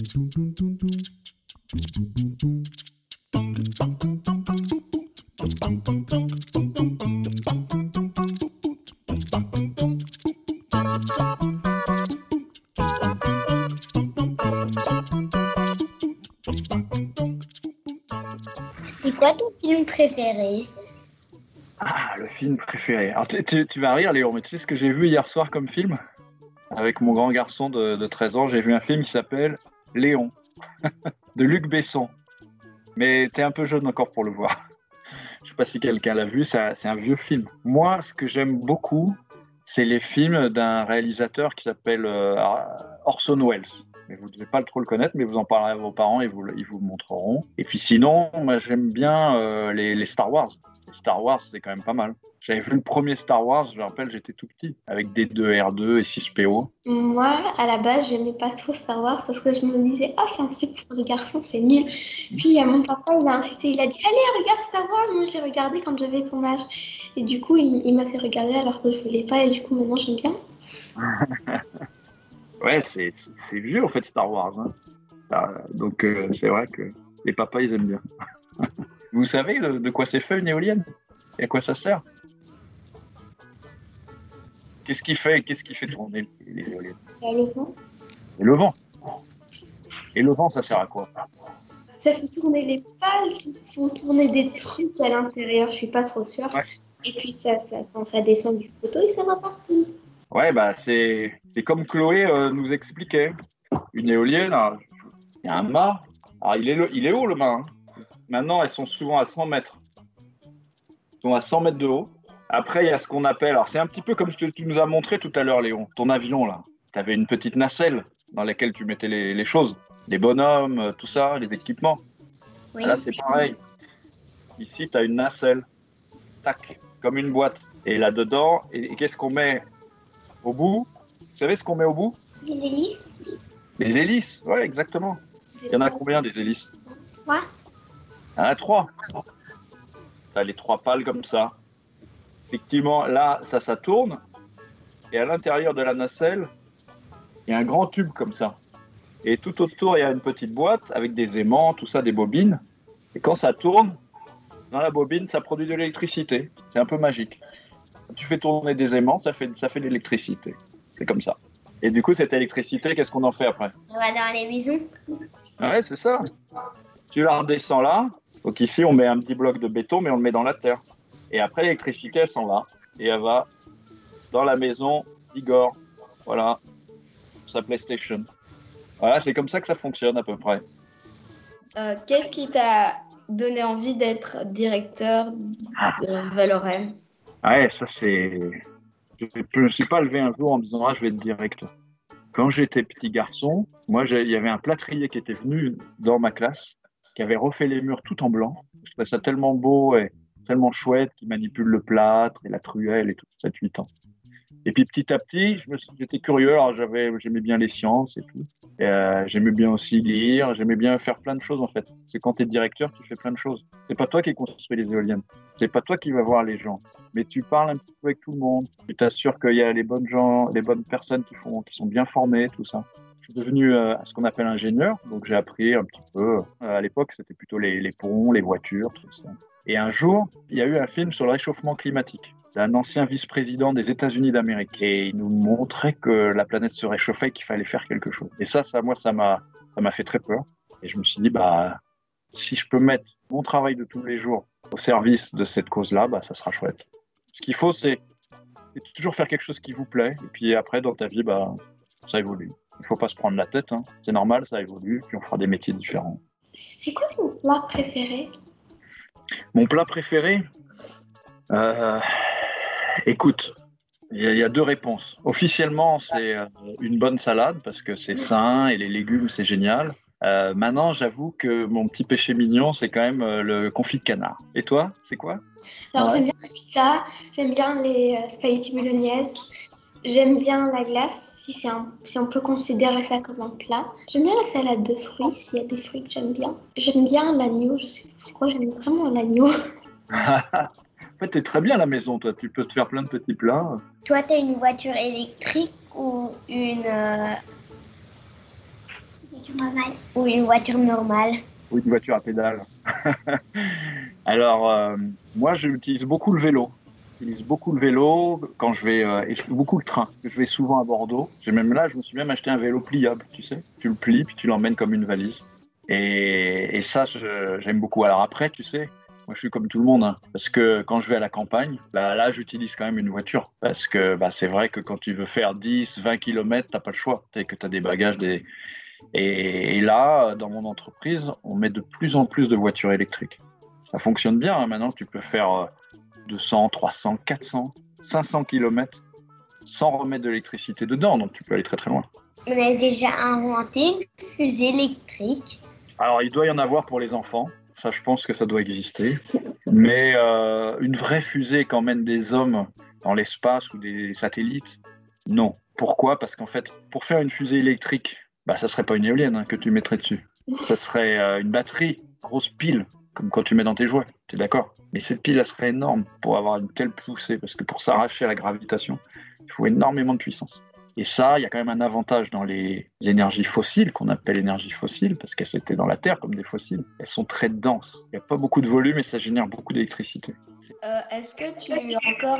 C'est quoi ton film préféré? Ah, le film préféré. Alors, tu vas rire, Léon, mais tu sais ce que j'ai vu hier soir comme film? Avec mon grand garçon de 13 ans, j'ai vu un film qui s'appelle Léon, de Luc Besson. Mais t'es un peu jeune encore pour le voir. Je sais pas si quelqu'un l'a vu, c'est un vieux film. Moi, ce que j'aime beaucoup, c'est les films d'un réalisateur qui s'appelle Orson Welles. Mais vous ne devez pas trop le connaître, mais vous en parlerez à vos parents et ils vous le montreront. Et puis sinon, moi j'aime bien les Star Wars. Les Star Wars, c'est quand même pas mal. J'avais vu le premier Star Wars, je me rappelle, j'étais tout petit, avec D2R2 et 6PO. Moi, à la base, j'aimais pas trop Star Wars parce que je me disais, oh, c'est un truc pour les garçons, c'est nul. Puis mon papa, il a insisté, il a dit, allez, regarde Star Wars. Moi, j'ai regardé quand j'avais ton âge. Et du coup, il m'a fait regarder alors que je voulais pas. Et du coup, maintenant, j'aime bien. Ouais, c'est vieux en fait Star Wars. Hein. Donc c'est vrai que les papas, ils aiment bien. Vous savez de quoi c'est fait une éolienne? Et à quoi ça sert? Qu'est-ce qui fait tourner les éoliennes? Et le vent, Et le vent. Et le vent, ça sert à quoi? ça fait tourner les pales qui font tourner des trucs à l'intérieur. Je suis pas trop sûre. Ouais. Et puis quand ça descend du poteau, et ça va partout. Ouais, bah c'est comme Chloé nous expliquait. Une éolienne, alors, il y a un mât. Alors il est haut le mât. Hein. Maintenant, elles sont souvent à 100 mètres. Elles sont à 100 mètres de haut. Après, il y a ce qu'on appelle, alors c'est un petit peu comme ce que tu nous as montré tout à l'heure, Léon, ton avion là. Tu avais une petite nacelle dans laquelle tu mettais les choses, les bonhommes, tout ça, les équipements. Oui. Là, c'est pareil. Ici, tu as une nacelle, tac, comme une boîte. Et là-dedans, et qu'est-ce qu'on met au bout? Vous savez ce qu'on met au bout? Les hélices. Les hélices, ouais, exactement. Il y en a combien des hélices? Quoi? Il y en a 3. Tu as les 3 pales comme ça. Effectivement, là, ça tourne. Et à l'intérieur de la nacelle, il y a un grand tube comme ça. Et tout autour, il y a une petite boîte avec des aimants, tout ça, des bobines. Et quand ça tourne, dans la bobine, ça produit de l'électricité. C'est un peu magique. Quand tu fais tourner des aimants, ça fait de l'électricité. C'est comme ça. Et du coup, cette électricité, qu'est-ce qu'on en fait après? On va dans les maisons. Ouais, c'est ça. Tu la redescends là. Donc ici, on met un petit bloc de béton, mais on le met dans la terre. Et après, l'électricité, elle s'en va. Et elle va dans la maison d'Igor. Voilà. Sa PlayStation. Voilà, c'est comme ça que ça fonctionne à peu près. Qu'est-ce qui t'a donné envie d'être directeur de Valorem? Ouais, ça c'est... Je ne me suis pas levé un jour en me disant « Ah, je vais être directeur ». Quand j'étais petit garçon, moi, il y avait un plâtrier qui était venu dans ma classe, qui avait refait les murs tout en blanc. Je trouvais ça tellement beau et tellement chouette qu'il manipule le plâtre et la truelle et tout, 7-8 ans. Et puis petit à petit, j'étais curieux, alors j'aimais bien les sciences et tout. Et, j'aimais bien aussi lire, j'aimais bien faire plein de choses en fait. C'est quand tu es directeur, tu fais plein de choses. C'est pas toi qui construis les éoliennes, c'est pas toi qui vas voir les gens, mais tu parles un petit peu avec tout le monde. Tu t'assures qu'il y a les bonnes gens, les bonnes personnes qui sont bien formées, tout ça. Je suis devenu ce qu'on appelle ingénieur, donc j'ai appris un petit peu. À l'époque, c'était plutôt les ponts, les voitures, tout ça. Et un jour, il y a eu un film sur le réchauffement climatique d'un ancien vice-président des États-Unis d'Amérique. Et il nous montrait que la planète se réchauffait et qu'il fallait faire quelque chose. Et ça m'a fait très peur. Et je me suis dit, si je peux mettre mon travail de tous les jours au service de cette cause-là, ça sera chouette. Ce qu'il faut, c'est toujours faire quelque chose qui vous plaît. Et puis après, dans ta vie, ça évolue. Il ne faut pas se prendre la tête. Hein. C'est normal, ça évolue. Puis on fera des métiers différents. C'est quoi ton plat préféré? Mon plat préféré écoute, il y a 2 réponses. Officiellement, c'est une bonne salade parce que c'est sain et les légumes, c'est génial. Maintenant, j'avoue que mon petit péché mignon, c'est quand même le confit de canard. Et toi, c'est quoi? Alors, j'aime bien la pizza, j'aime bien les spaghetti bolognaise, j'aime bien la glace, si on peut considérer ça comme un plat. J'aime bien la salade de fruits, s'il y a des fruits que j'aime bien. J'aime bien l'agneau, je sais pas pourquoi, j'aime vraiment l'agneau. En fait, t'es très bien à la maison, toi. Tu peux te faire plein de petits plats. Toi, t'as une voiture électrique ou une Voiture normale. Ou une voiture normale. Ou une voiture à pédales. Alors, moi, j'utilise beaucoup le vélo. J'utilise beaucoup le vélo quand je vais, et je fais beaucoup le train. Je vais souvent à Bordeaux. Je me suis même acheté un vélo pliable, tu sais. Tu le plies, puis tu l'emmènes comme une valise. Et ça, j'aime beaucoup. Alors après, tu sais, moi, je suis comme tout le monde, hein, parce que quand je vais à la campagne, bah, là, j'utilise quand même une voiture. Parce que bah, c'est vrai que quand tu veux faire 10, 20 km, t'as pas le choix. Tu as des bagages, et là, dans mon entreprise, on met de plus en plus de voitures électriques. Ça fonctionne bien, hein. Maintenant, tu peux faire 200, 300, 400, 500 km sans remettre de l'électricité dedans, donc tu peux aller très très loin. On a déjà inventé une fusée électrique. Alors, il doit y en avoir pour les enfants, ça je pense que ça doit exister, mais une vraie fusée qui emmène des hommes dans l'espace ou des satellites, non. Pourquoi? Parce qu'en fait, pour faire une fusée électrique, bah, ça serait pas une éolienne, hein, que tu mettrais dessus. Ça serait une batterie, grosse pile, comme quand tu mets dans tes jouets, tu es d'accord? Mais cette pile, elle serait énorme pour avoir une telle poussée, parce que pour s'arracher à la gravitation, il faut énormément de puissance. Et ça, il y a quand même un avantage dans les énergies fossiles, qu'on appelle énergies fossiles, parce qu'elles étaient dans la Terre comme des fossiles. Elles sont très denses. Il n'y a pas beaucoup de volume et ça génère beaucoup d'électricité. Est-ce que tu as encore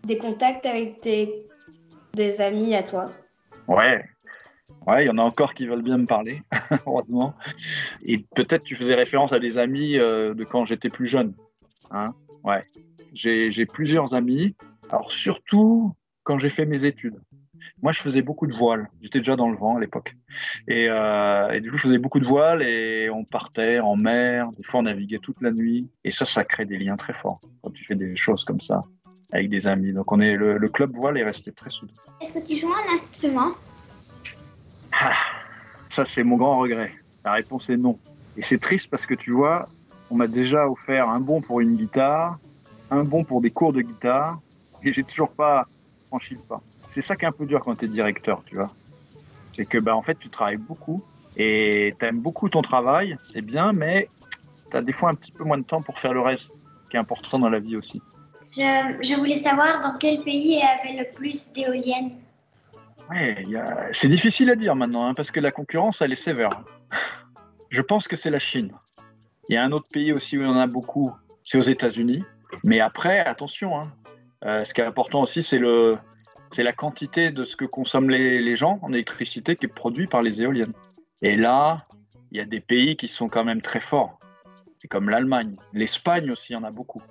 des contacts avec des amis à toi? Ouais, il y en a encore qui veulent bien me parler, heureusement. Et peut-être tu faisais référence à des amis de quand j'étais plus jeune. Hein, ouais. J'ai plusieurs amis. Alors surtout quand j'ai fait mes études. Moi, je faisais beaucoup de voile. J'étais déjà dans le vent à l'époque. Et du coup, je faisais beaucoup de voile et on partait en mer. Des fois, on naviguait toute la nuit. Et ça crée des liens très forts quand tu fais des choses comme ça avec des amis. Donc, le club voile est resté très soudé. Est-ce que tu joues un instrument? Ah, ça, c'est mon grand regret. La réponse est non. Et c'est triste parce que tu vois, on m'a déjà offert un bon pour une guitare, un bon pour des cours de guitare, et j'ai toujours pas franchi le pas. C'est ça qui est un peu dur quand tu es directeur, tu vois. C'est que, bah, en fait, tu travailles beaucoup et tu aimes beaucoup ton travail, c'est bien, mais tu as des fois un petit peu moins de temps pour faire le reste, qui est important dans la vie aussi. Je voulais savoir dans quel pays il y avait le plus d'éoliennes. Ouais, c'est difficile à dire maintenant, hein, parce que la concurrence, elle est sévère. Je pense que c'est la Chine. Il y a un autre pays aussi où il y en a beaucoup, c'est aux États-Unis. Mais après, attention, hein, ce qui est important aussi, c'est la quantité de ce que consomment les gens en électricité qui est produit par les éoliennes. Et là, il y a des pays qui sont quand même très forts. C'est comme l'Allemagne. L'Espagne aussi, il y en a beaucoup.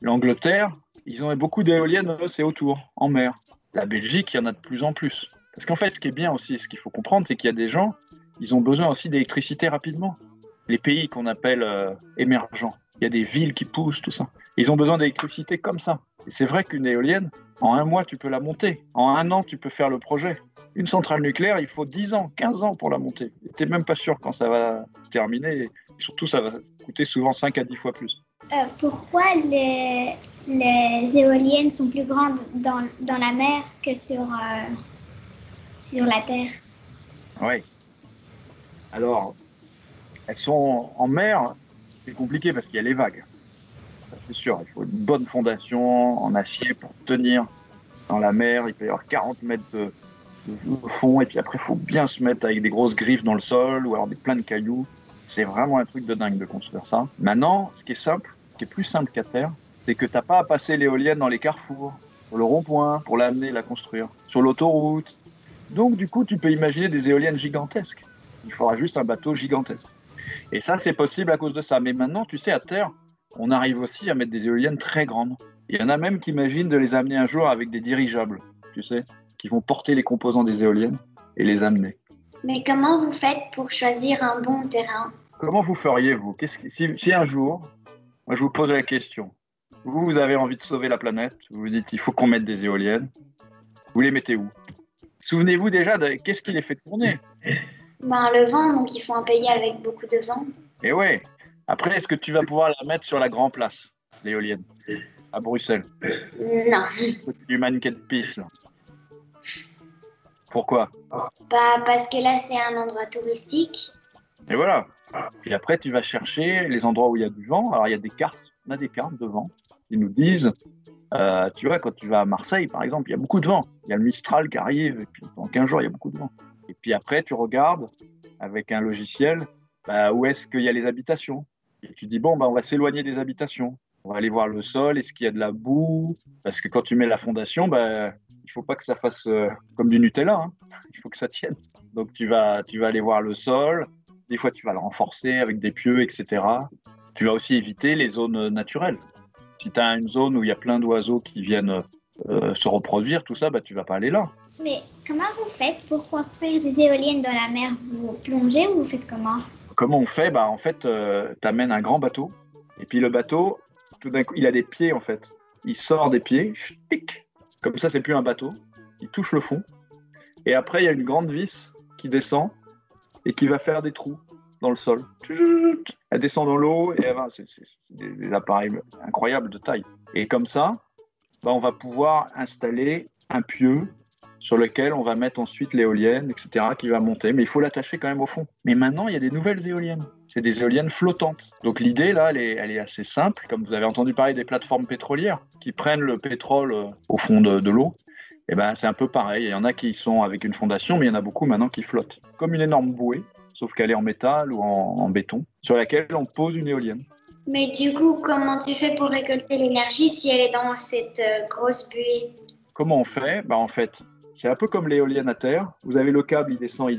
L'Angleterre, ils ont beaucoup d'éoliennes, c'est autour, en mer. La Belgique, il y en a de plus en plus. Parce qu'en fait, ce qui est bien aussi, ce qu'il faut comprendre, c'est qu'il y a des gens, ils ont besoin aussi d'électricité rapidement. Les pays qu'on appelle émergents, il y a des villes qui poussent, tout ça. Ils ont besoin d'électricité comme ça. Et c'est vrai qu'une éolienne, en un mois, tu peux la monter. En un an, tu peux faire le projet. Une centrale nucléaire, il faut 10 ans, 15 ans pour la monter. Tu n'es même pas sûr quand ça va se terminer. Et surtout, ça va coûter souvent 5 à 10 fois plus. Pourquoi les éoliennes sont plus grandes dans la mer que sur la terre? Oui. Alors, elles sont en mer, c'est compliqué parce qu'il y a les vagues. Ça, c'est sûr, il faut une bonne fondation en acier pour tenir dans la mer. Il peut y avoir 40 mètres de fond et puis après, il faut bien se mettre avec des grosses griffes dans le sol ou alors plein de cailloux. C'est vraiment un truc de dingue de construire ça. Maintenant, ce qui est plus simple qu'à terre, c'est que tu n'as pas à passer l'éolienne dans les carrefours, sur le rond-point, pour l'amener, la construire, sur l'autoroute. Donc, du coup, tu peux imaginer des éoliennes gigantesques. Il faudra juste un bateau gigantesque. Et ça, c'est possible à cause de ça. Mais maintenant, tu sais, à terre, on arrive aussi à mettre des éoliennes très grandes. Il y en a même qui imaginent de les amener un jour avec des dirigeables, tu sais, qui vont porter les composants des éoliennes et les amener. Mais comment vous faites pour choisir un bon terrain? Comment vous feriez, vous? Si un jour, moi je vous pose la question, vous avez envie de sauver la planète, vous vous dites il faut qu'on mette des éoliennes, vous les mettez où? Souvenez-vous déjà de qu'est-ce qui les fait tourner? Le vent, donc il faut un pays avec beaucoup de vent. Et ouais. Après, est-ce que tu vas pouvoir la mettre sur la Grand Place, l'éolienne, à Bruxelles? Non. Du mannequin de pisse, là. Pourquoi? Parce que là, c'est un endroit touristique. Et voilà. Et après, tu vas chercher les endroits où il y a du vent. Alors, il y a des cartes. On a des cartes de vent qui nous disent, tu vois, quand tu vas à Marseille, par exemple, il y a beaucoup de vent. Il y a le Mistral qui arrive, et puis dans 15 jours, il y a beaucoup de vent. Et puis après, tu regardes avec un logiciel où est-ce qu'il y a les habitations. Et tu dis, bon, on va s'éloigner des habitations. On va aller voir le sol, est-ce qu'il y a de la boue? Parce que quand tu mets la fondation, il ne faut pas que ça fasse comme du Nutella. Hein. Il faut que ça tienne. Donc, tu vas aller voir le sol. Des fois, tu vas le renforcer avec des pieux, etc. Tu vas aussi éviter les zones naturelles. Si tu as une zone où il y a plein d'oiseaux qui viennent se reproduire, tout ça, tu ne vas pas aller là. Mais comment vous faites pour construire des éoliennes dans la mer? Vous plongez ou vous faites comment? Comment on fait? En fait, tu amènes un grand bateau. Et puis le bateau, tout d'un coup, il a des pieds, en fait. Il sort des pieds, ch'tic, comme ça, c'est plus un bateau. Il touche le fond. Et après, il y a une grande vis qui descend et qui va faire des trous dans le sol. Elle descend dans l'eau et c'est des appareils incroyables de taille. Et comme ça, on va pouvoir installer un pieu sur lequel on va mettre ensuite l'éolienne, etc., qui va monter. Mais il faut l'attacher quand même au fond. Mais maintenant, il y a des nouvelles éoliennes. C'est des éoliennes flottantes. Donc l'idée, là, elle est assez simple. Comme vous avez entendu parler des plateformes pétrolières qui prennent le pétrole au fond de l'eau, et c'est un peu pareil. Il y en a qui sont avec une fondation, mais il y en a beaucoup maintenant qui flottent. Comme une énorme bouée, sauf qu'elle est en métal ou en béton, sur laquelle on pose une éolienne. Mais du coup, comment tu fais pour récolter l'énergie si elle est dans cette grosse buée? Comment on fait? En fait, c'est un peu comme l'éolienne à terre. Vous avez le câble, il descend.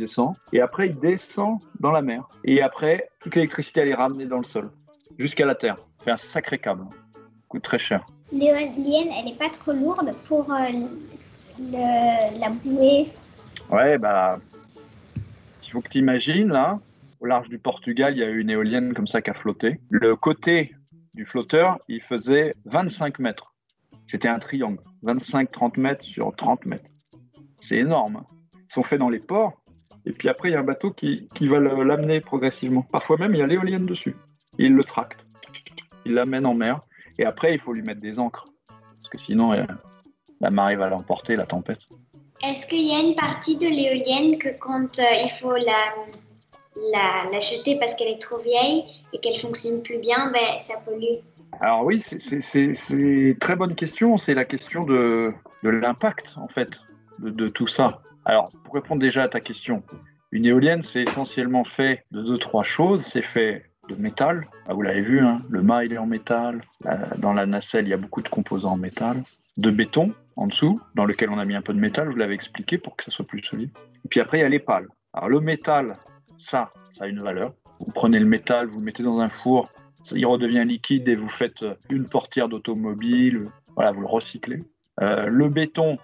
Et après, il descend dans la mer. Et après, toute l'électricité, elle est ramenée dans le sol, jusqu'à la terre. Ça fait un sacré câble. Ça coûte très cher. L'éolienne, elle n'est pas trop lourde pour la bouée? Ouais, il faut que tu imagines, là, au large du Portugal, il y a eu une éolienne comme ça qui a flotté. Le côté du flotteur, il faisait 25 mètres. C'était un triangle, 25-30 mètres sur 30 mètres. C'est énorme. Ils sont faits dans les ports, et puis après, il y a un bateau qui va l'amener progressivement. Parfois même, il y a l'éolienne dessus. Il le tracte. Il l'amène en mer, et après, il faut lui mettre des ancres. Parce que sinon, la marée va l'emporter, la tempête. Est-ce qu'il y a une partie de l'éolienne que quand il faut la jeter parce qu'elle est trop vieille et qu'elle fonctionne plus bien, ça pollue? Alors oui, c'est une très bonne question. C'est la question de l'impact, en fait, de tout ça. Alors, pour répondre déjà à ta question, une éolienne, c'est essentiellement fait de 2-3 choses. C'est fait de métal. Vous l'avez vu, hein, le mât, il est en métal. Dans la nacelle, il y a beaucoup de composants en métal. De béton, en dessous, dans lequel on a mis un peu de métal, je vous l'avais expliqué, pour que ça soit plus solide. Et puis après, il y a les pales. Alors, le métal, ça a une valeur. Vous prenez le métal, vous le mettez dans un four, il redevient liquide et vous faites une portière d'automobile. Voilà, vous le recyclez. Le béton,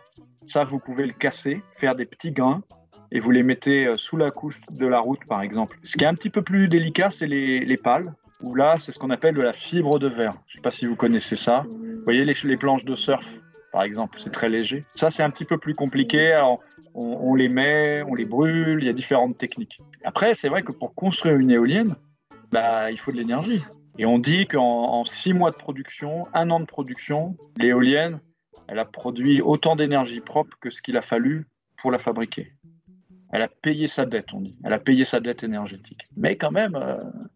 ça, vous pouvez le casser, faire des petits grains et vous les mettez sous la couche de la route, par exemple. Ce qui est un petit peu plus délicat, c'est les pales, où là, c'est ce qu'on appelle de la fibre de verre. Je ne sais pas si vous connaissez ça. Vous voyez les planches de surf, par exemple, c'est très léger. Ça, c'est un petit peu plus compliqué. Alors, on les met, on les brûle, il y a différentes techniques. Après, c'est vrai que pour construire une éolienne, il faut de l'énergie. Et on dit qu'en 6 mois de production, 1 an de production, l'éolienne, elle a produit autant d'énergie propre que ce qu'il a fallu pour la fabriquer. Elle a payé sa dette, on dit. Elle a payé sa dette énergétique. Mais quand même,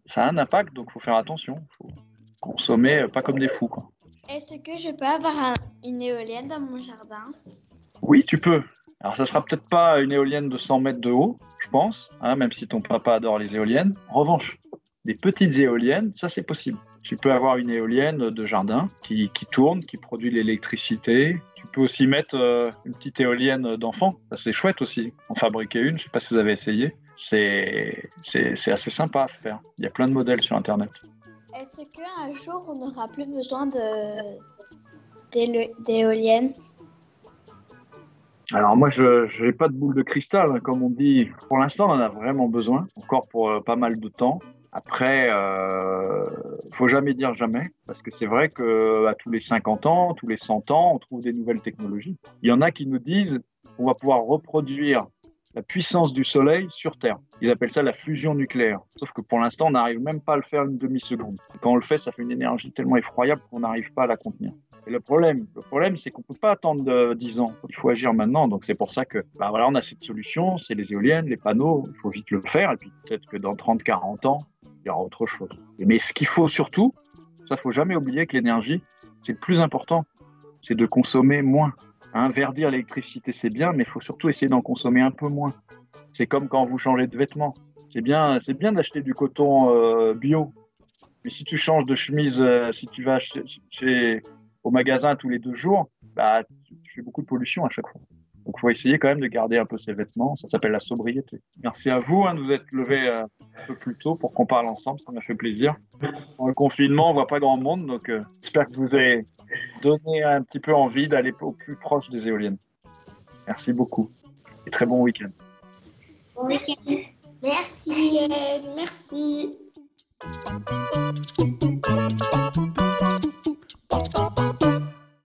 ça a un impact, donc il faut faire attention. Il faut consommer pas comme des fous, quoi. Est-ce que je peux avoir une éolienne dans mon jardin? Oui, tu peux. Alors, ça sera peut-être pas une éolienne de 100 mètres de haut, je pense, hein, même si ton papa adore les éoliennes. En revanche, des petites éoliennes, ça c'est possible. Tu peux avoir une éolienne de jardin qui tourne, qui produit de l'électricité. Tu peux aussi mettre une petite éolienne d'enfant. Ça, c'est chouette aussi. En fabriquer une, je ne sais pas si vous avez essayé. C'est assez sympa à faire. Il y a plein de modèles sur Internet. Est-ce qu'un jour, on n'aura plus besoin d'éoliennes? Alors moi, je n'ai pas de boule de cristal, hein, comme on dit. Pour l'instant, on en a vraiment besoin, encore pour pas mal de temps. Après, faut jamais dire jamais, parce que c'est vrai qu'à tous les 50 ans, tous les 100 ans, on trouve des nouvelles technologies. Il y en a qui nous disent qu'on va pouvoir reproduire la puissance du Soleil sur Terre. Ils appellent ça la fusion nucléaire. Sauf que pour l'instant, on n'arrive même pas à le faire une demi-seconde. Quand on le fait, ça fait une énergie tellement effroyable qu'on n'arrive pas à la contenir. Et le problème, c'est qu'on ne peut pas attendre 10 ans. Il faut agir maintenant. Donc c'est pour ça que on a cette solution, c'est les éoliennes, les panneaux. Il faut vite le faire. Et puis peut-être que dans 30-40 ans, il y aura autre chose. Mais ce qu'il faut surtout, ça, il ne faut jamais oublier que l'énergie, c'est le plus important. C'est de consommer moins. Verdir l'électricité, c'est bien, mais il faut surtout essayer d'en consommer un peu moins. C'est comme quand vous changez de vêtements. C'est bien d'acheter du coton bio. Mais si tu changes de chemise, si tu vas au magasin tous les 2 jours, bah, tu fais beaucoup de pollution à chaque fois. Donc, il faut essayer quand même de garder un peu ses vêtements. Ça s'appelle la sobriété. Merci à vous de vous être levé un peu plus tôt pour qu'on parle ensemble. Ça m'a fait plaisir. Dans le confinement, on voit pas grand monde. Donc, j'espère que vous avez donné un petit peu envie d'aller au plus proche des éoliennes. Merci beaucoup. Et très bon week-end. Bon week-end. Merci. Merci.